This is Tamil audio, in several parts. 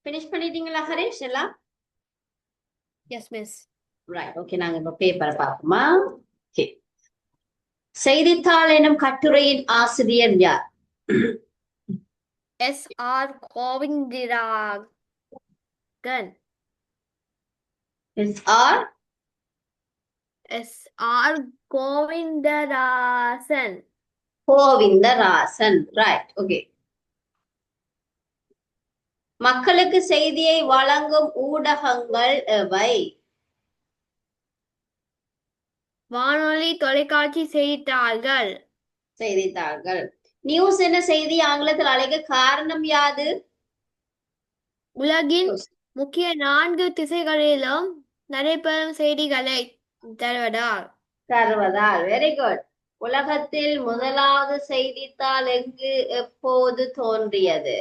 ஃபினிஷ் பண்ணிட்டீங்களா ஹரிஷ் எல்லாம்? Yes miss. Right, okay. நாங்க இப்ப பேப்பரை பார்ப்போமா? ஓகே. செய்தித்தாள் எனும் கட்டுரையின் ஆசிரியர் யார்? SR. Govindarajan. SR. SR. Govindarasan. Govindarasan. Right, okay. மக்களுக்கு செய்தியை வழங்கும் ஊடகங்கள் எவை? வானொலி, தொலைக்காட்சி, செய்தித்தாள்கள். செய்தித்தாள்கள். நியூஸ் என செய்தி ஆங்கிலத்தில் அழைக்க காரணம் யாது? உலகின் முக்கிய 4 திசைகளிலும் நடைபெறும் செய்திகளை தருவதால். Very good. உலகத்தில் முதலாவது செய்தித்தாள் எங்கு எப்போது தோன்றியது?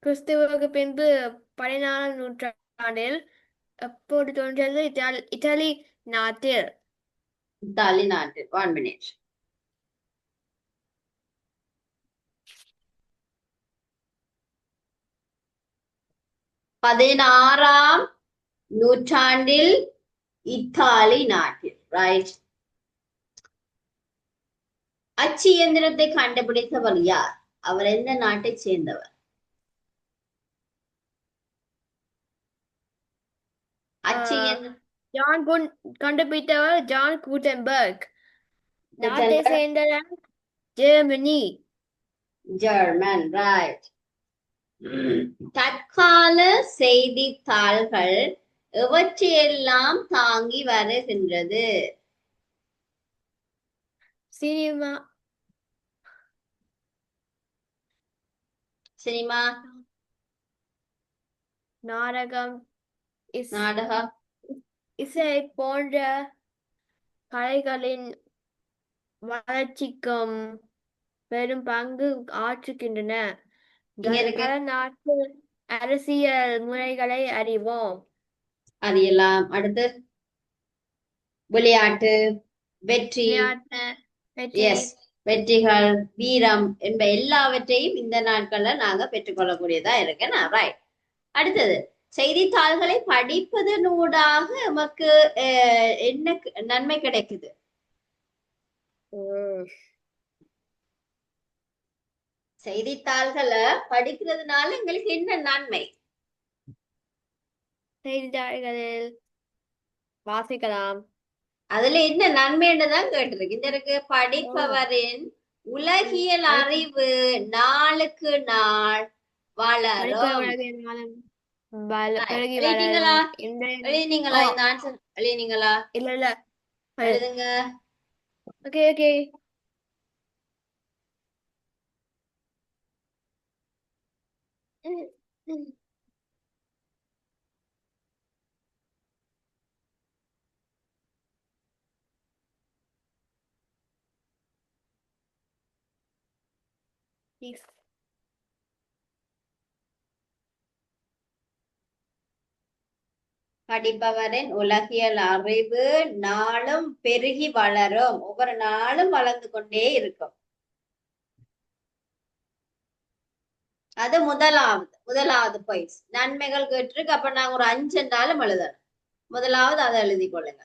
கிறிஸ்துவுக்கு பின்பு 14ஆம் நூற்றாண்டில். எப்போது தோன்றியது? இத்தாலி நாட்டில். இத்தாலி நாட்டில். 1 minute. பதினாறாம் நூற்றாண்டில் இத்தாலி நாட்டில். ரைட். அச்சு இயந்திரத்தை கண்டுபிடித்தவர் யார்? அவர் எந்த நாட்டை சேர்ந்தவர்? அச்சு கண்டுபிடித்தவர் ஜான் கூட்டன்பர்க். நாட்டை சேர்ந்தவர் ஜெர்மனி. ஜெர்மன். ரைட். தற்கால செய்தித்தாள்கள் எவற்றையெல்லாம் தாங்கி வருகின்றது? சினிமா. சினிமா, நாடகம், நாடகம், இசை போன்ற கலைகளின் வளர்ச்சிக்கும் பெரும் பங்கு ஆற்றுகின்றன. பல நாட்டு அரசியல் முறைகளை அறிவோம். அறியலாம். அடுத்து விளையாட்டு, வெற்றி, வெற்றிகள், வீரம் என்ப எல்லாவற்றையும் இந்த நாட்கள்ல நாங்க பெற்றுக்கொள்ளக்கூடியதா இருக்கேன். ரைட். அடுத்தது, செய்தித்தாள்களை படிப்பதனூடாக நமக்கு என்ன நன்மை கிடைக்குது? செய்தித்தாள்களை படிக்கிறதுனால எங்களுக்கு என்ன நன்மை? செய்தித்தாள்களில் வாசிக்கலாம். அதுல என்ன நன்மைன்றதான் கேட்டிருக்கு. இந்த படிப்பவரின் உலகியல் அறிவு நாளுக்கு நாள் வளரும். எழுதினீங்களா இந்த ஆன்சர்? எழுதினீங்களா? இல்ல எழுதுங்க. Okay okay. படிப்பவரின் உலகியல் அறிவு நாளும் பெருகி வளரும். ஒவ்வொரு நாளும் வளர்ந்து கொண்டே இருக்கும். அது முதலாவது பாயிண்ட்ஸ். நன்மைகள் கேட்டிருக்கு. அப்ப நாங்க ஒரு 5 நாளும் எழுதணும். முதலாவது அதை எழுதி கொள்ளுங்க.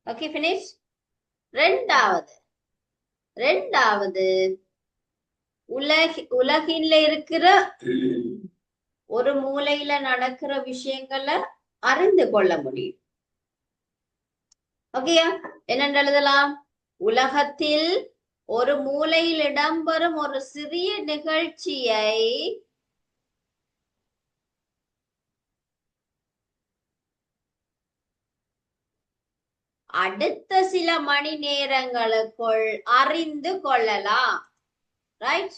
Okay, finish. ரெண்டாவது உலகில இருக்கிற ஒரு மூலையில நடக்கிற விஷயங்களை அறிந்து கொள்ள முடியும். ஓகேயா? என்னென்று எழுதலாம்? உலகத்தில் ஒரு மூலையில் இடம்பெறும் ஒரு சிறிய நிகழ்ச்சியை அடுத்த சில மணி நேரங்களுக்குள் அறிந்து கொள்ளலாம். ரைட்.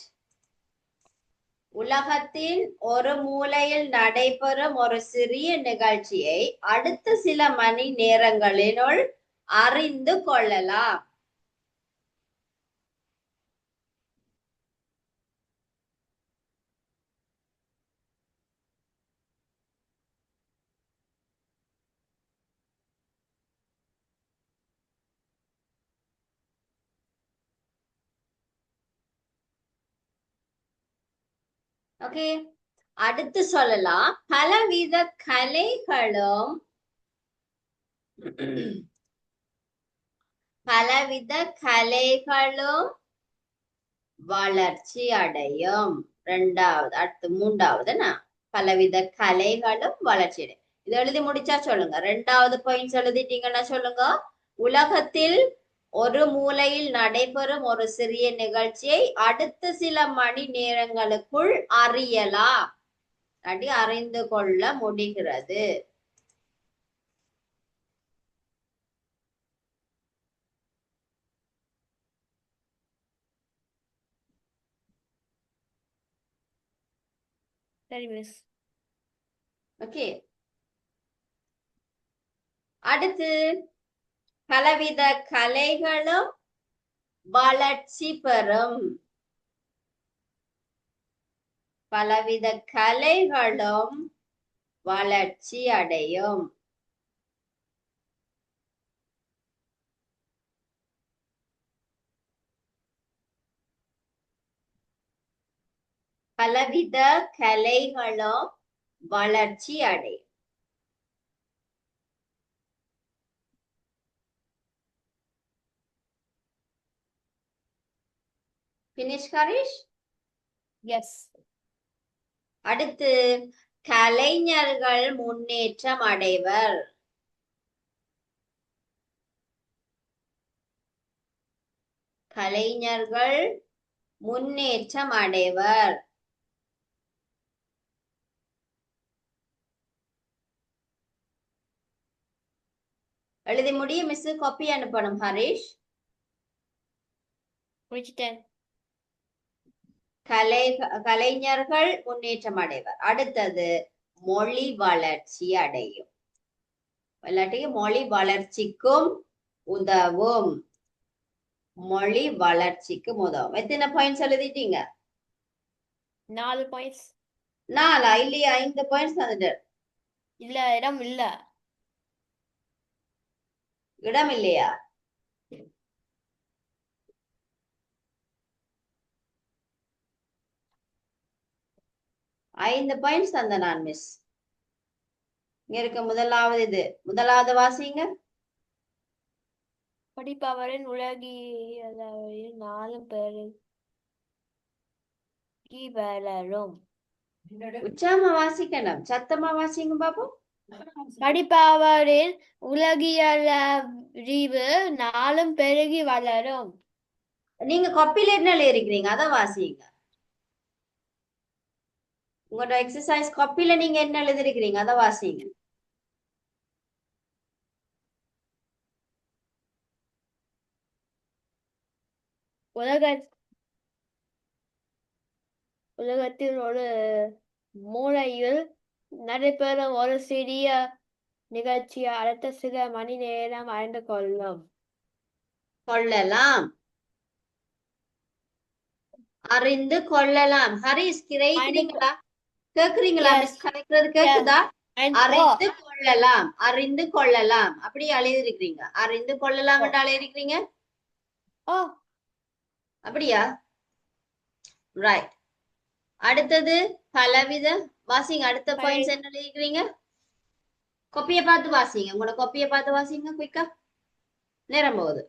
உலகத்தின் ஒரு மூலையில் நடைபெறும் ஒரு சிறிய நிகழ்ச்சியை அடுத்த சில மணி நேரங்களினுள் அறிந்து கொள்ளலாம். ஓகே, அடுத்து சொல்லலாம் பலவித கலைகளும் பலவித கலைகளும் வளர்ச்சி அடையும். ரெண்டாவது, அடுத்து மூன்றாவது பலவித கலைகளும் வளர்ச்சி அடையும். இது எழுதி முடிச்சா சொல்லுங்க. ரெண்டாவது பாயிண்ட்ஸ் எழுதிட்டீங்கன்னா சொல்லுங்க. உலகத்தில் ஒரு மூலையில் நடைபெறும் ஒரு சிறிய நிகழ்ச்சியை அடுத்த சில மணி நேரங்களுக்குள் அறியலாம், அறிந்து கொள்ள முடிகிறது. சரி மிஸ். ஓகே, அடுத்து பலவித கலைகளும் வளர்ச்சி பெறும். பலவித கலைகளும் வளர்ச்சி அடையும். பலவித கலைகளும் வளர்ச்சி அடையும். Finish, Harish? எஸ். அடுத்து கலைஞர்கள் முன்னேற்றம் அடைவர். கலைஞர்கள் முன்னேற்றம் அடைவர். எழுதி முடிய மிஸ் காப்பி அனுப்பணும் ஹரிஷ். முடிச்சிட்டேன். கலைஞர்கள் முன்னேற்றம் அடைவர். அடுத்தது மொழி வளர்ச்சி அடையும். இல்லாட்டி மொழி வளர்ச்சிக்கும் உதவும். மொழி வளர்ச்சிக்கு உதவும். எத்தனை பாயிண்ட்ஸ் எழுதிட்டீங்க? 4 பாயிண்ட்ஸ். 4 இல்லையா? 5 பாயிண்ட்ஸ் வந்துட்டு. இல்ல, இடம் இல்ல. இடம் இல்லையா? ஐந்து பாயிண்ட்ஸ் தந்த நான் மிஸ். இங்க இருக்க முதலாவது இது. முதலாவது வாசிங்க. படிப்பவரின் உலகியளவில் 4 பெருகி வளரும். உச்சாம வாசிக்கணும். சத்தமா வாசிங்க பாப்போம். படிப்பவரின் உலகியலறிவு 4 பெருகி வளரும். நீங்க காப்பில என்ன எழுதிருக்கிறீங்க அத வாசிங்க. உங்களோட எக்ஸசைஸ் காப்பில நீங்க என்ன எழுதிருக்கிறீங்க அத வாசிங்க. உலகத்தில் ஒரு மூலையில் நடைபெறும் ஒரு சிறிய நிகழ்ச்சி அடுத்த சில மணி நேரம் அறிந்து கொள்ளலாம். அறிந்து கொள்ளலாம். ஹரிஸ் கிடைக்கிறீங்களா? கேக்குறீங்களா? மிஸ் கலைக்கிறது கேக்குதா? அறிந்து கொள்ளலாம். அறிந்து கொள்ளலாம் அப்படி எழுதிருக்கிறீங்க. அறிந்து கொள்ளலாம் என்று எழுதிருக்கிறீங்க. அப்படியா? ரைட். அடுத்தது பலவித வாசிங்க. அடுத்த பாயிண்ட்ஸ் என்ன எழுதிக்கிறீங்க? கொப்பிய பார்த்து வாசிங்க. உங்களோட கொப்பிய பார்த்து வாசிங்க குயிக்கா. நேரம் போகுது.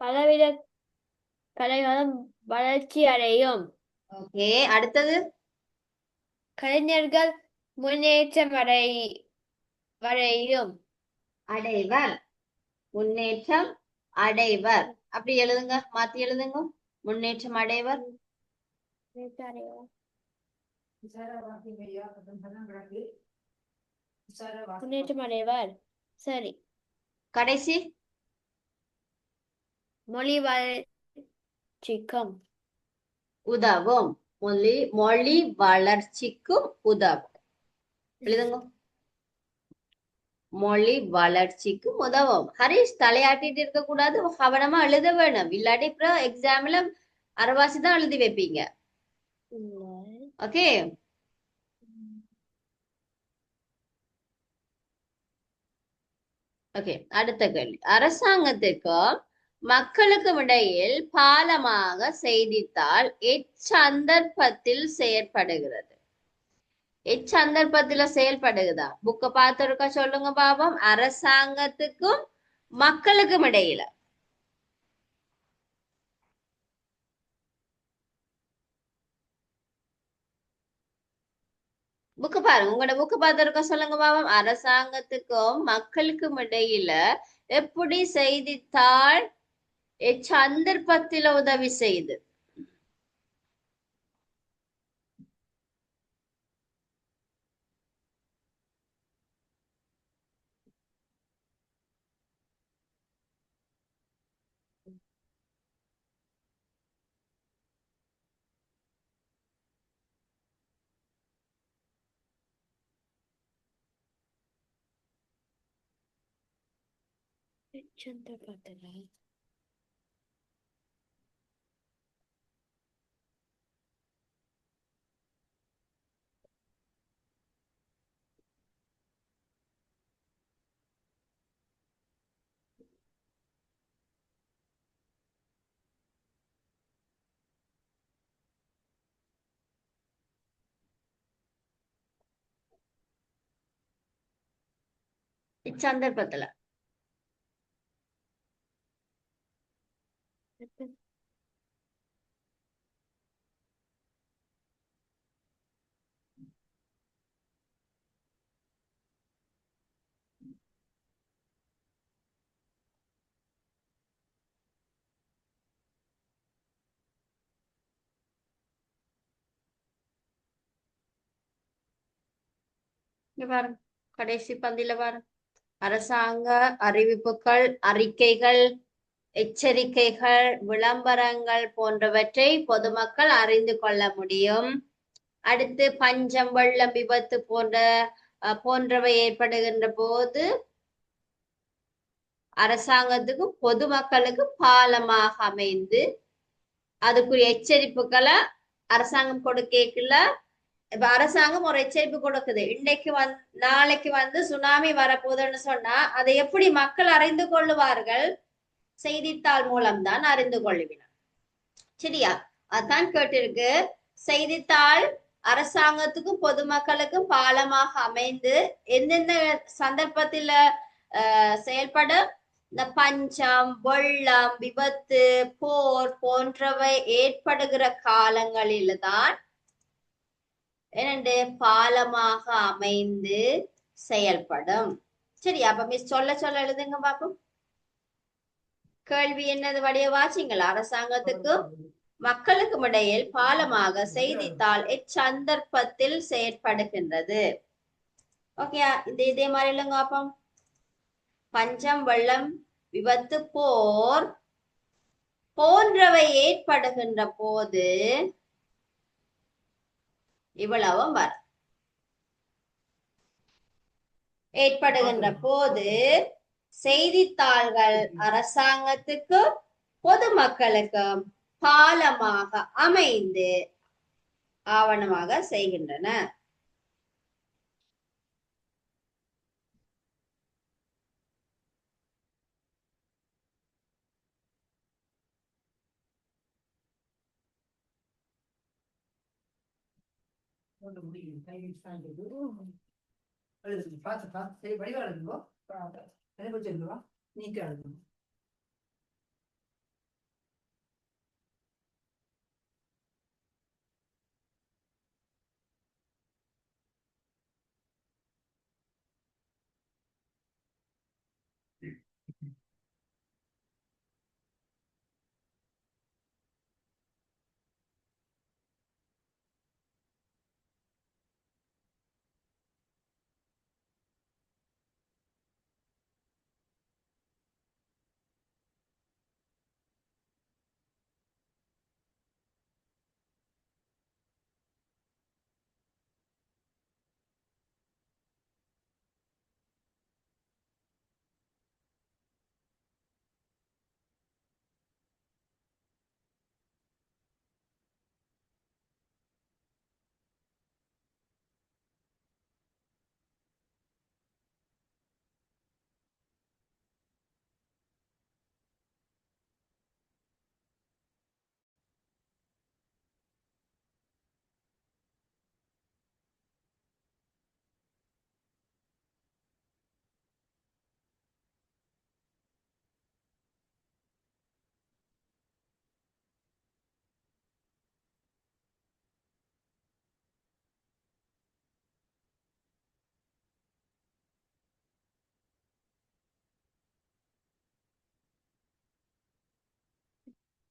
பலவித கலைகளும் வளர்ச்சி அடையும். ஓகே, அடுத்தது கலைஞர்கள் முன்னேற்றம் அடையும். அடைவர். முன்னேற்றம் அடைவர் அப்படி எழுதுங்க. மாத்தி எழுதுங்க. முன்னேற்றம் அடைவர். முன்னேற்றம் அடைவர். சரி. கடைசி மொழி வளர்ச்சிக்கும் உதவும். மொழி வளர்ச்சிக்கும் உதவும். எழுதுங்க. மொழி வளர்ச்சிக்கும் உதவும். ஹரிஷ் தலையாட்டிட்டு இருக்க கூடாது. கவனமா எழுத வேணும். இல்லாட்டி அப்புறம் எக்ஸாம்ல அரைவாசி தான் எழுதி வைப்பீங்க. Okay, okay. அடுத்த கேள்வி. அரசாங்கத்திற்கு மக்களுக்கும் இடையில் பாலமாக செய்தித்தாள் எச்சந்தர்ப்பத்தில் செயற்படுகிறது. எச்சந்தர்ப்பத்துல செயல்படுகிறதா? புக்க பார்த்திருக்க சொல்லுங்க பாபம். அரசாங்கத்துக்கும் மக்களுக்கும் இடையில. புக்கு பாருங்க, உங்களோட புக்கு பார்த்திருக்க சொல்லுங்க பாபம். அரசாங்கத்துக்கும் மக்களுக்கும் இடையில எப்படி செய்தித்தாள் எச்சந்தர்ப்பத்தில உதவி செய்து? சந்திரபத்தில இச்சந்தர்ப்பத்துல இங்க பாருங்க, கடைசி பந்தில பாருங்க. அரசாங்க அறிவிப்புகள், அறிக்கைகள், எச்சரிக்கைகள், விளம்பரங்கள் போன்றவற்றை பொதுமக்கள் அறிந்து கொள்ள முடியும். அடுத்து பஞ்சம், வெள்ளம், விபத்து போன்றவை ஏற்படுகின்ற போது அரசாங்கத்துக்கு பொதுமக்களுக்கு பாலமாக அமைந்து அதுக்குரிய எச்சரிப்புகளை அரசாங்கம் கொடுக்கல. இப்ப அரசாங்கம் ஒரு எச்சரிப்பு கொடுக்குது, இன்னைக்கு நாளைக்கு சுனாமி வரப்போகுதுன்னு சொன்னா அதை எப்படி மக்கள் அறிந்து கொள்ளுவார்கள்? செய்தித்தாள் மூலம்தான் அறிந்து கொள்ளுவினர். சரியா? அதான் கேட்டிருக்கு. செய்தித்தாள் அரசாங்கத்துக்கும் பொதுமக்களுக்கும் பாலமாக அமைந்து எந்தெந்த சந்தர்ப்பத்துல செயல்படும்? இந்த பஞ்சம், வெள்ளம், விபத்து, போர் போன்றவை ஏற்படுகிற காலங்களில தான் என்னண்டு பாலமாக அமைந்து செயல்படும். சரி, அப்ப மிஸ் சொல்ல சொல்ல எழுதுங்க பாப்போம். கேள்வி என்னது வடிய வாச்சிங்களா? அரசாங்கத்துக்கும் மக்களுக்கும் இடையில் பாலமாக செய்தித்தாள் எச்சந்தர்ப்பத்தில் செயற்படுகின்றது. ஓகே, இதே மாதிரி இல்லைங்க பாப்போம். பஞ்சம், வெள்ளம், விபத்து, போர் போன்றவை ஏற்படுகின்ற போது இவ்வளவும் வரும். ஏற்படுகின்ற போது செய்தித்தாள்கள் அரசாங்கத்துக்கு பொதுமக்களுக்கு பாலமாக அமைந்து ஆவணமாக செய்கின்றன.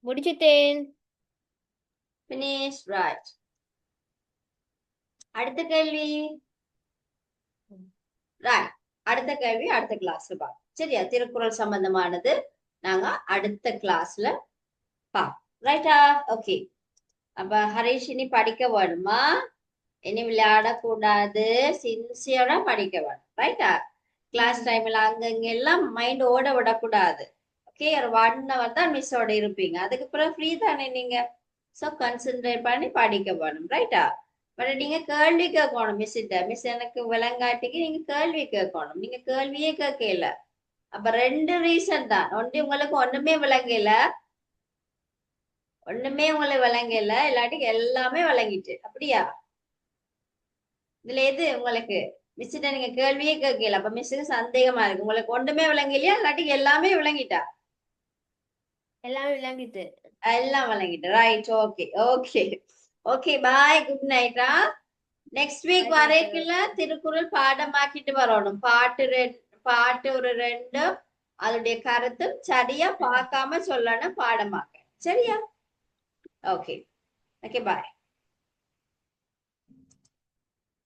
முடிச்சிட்டேன். Finish, right. அடுத்த கேள்வி. ரைட், அடுத்த கேள்வி அடுத்த கிளாஸ்ல பார்ப்போம். சரியா? திருக்குறள் சம்பந்தமானது நாங்க அடுத்த கிளாஸ்ல பார்ப்போம். ரைட்டா? ஓகே. அப்ப ஹரிஷ் இனி படிக்க வேணுமா? இனி விளையாடக்கூடாது, சின்சியரா படிக்க வேணும். ரைட்டா? கிளாஸ் டைம்ல அங்கங்க எல்லாம் மைண்ட் ஓட விடக்கூடாது. ஓகே, ஒரு 1 hour தான் மிஸ்ஸோட இருப்பீங்க. அதுக்கு பிறகு ஃப்ரீ தானே நீங்க. ஸோ கன்சென்ட்ரேட் பண்ணி படிக்க வேணும். ரைட்டா? பட் நீங்க கேள்வி கேட்கணும் மிஸ்ஸிட்ட. மிஸ் எனக்கு விளங்காட்டிக்கு நீங்க கேள்வி கேட்கணும். நீங்க கேள்வியே கேட்கல. அப்ப 2 ரீசன் தான். ஒன்று உங்களுக்கு ஒண்ணுமே விளங்கல, இல்லாட்டி எல்லாமே விளங்கிட்டு. அப்படியா? இதுல எது உங்களுக்கு? மிஸ்ஸிட்ட நீங்க கேள்வியே கேட்கல, அப்ப மிஸ்ஸுக்கு சந்தேகமா இருக்கு. உங்களுக்கு ஒண்ணுமே விளங்கலையா, இல்லாட்டி எல்லாமே விளங்கிட்டா? எல்லாம் விளங்கிட்டு. எல்லாம் விளங்கிட்டு. Right, okay okay okay. Bye, good நைட்டா. நெக்ஸ்ட் வீக் வரைக்குள்ள திருக்குறள் பாடமாக்கிட்டு வரணும். பாட்டு ஒரு 2, அதோடைய கருத்தும் சரியா பார்க்காம சொல்லணும் பாடமாக்க. சரியா? ஓகே ஓகே, பாய்.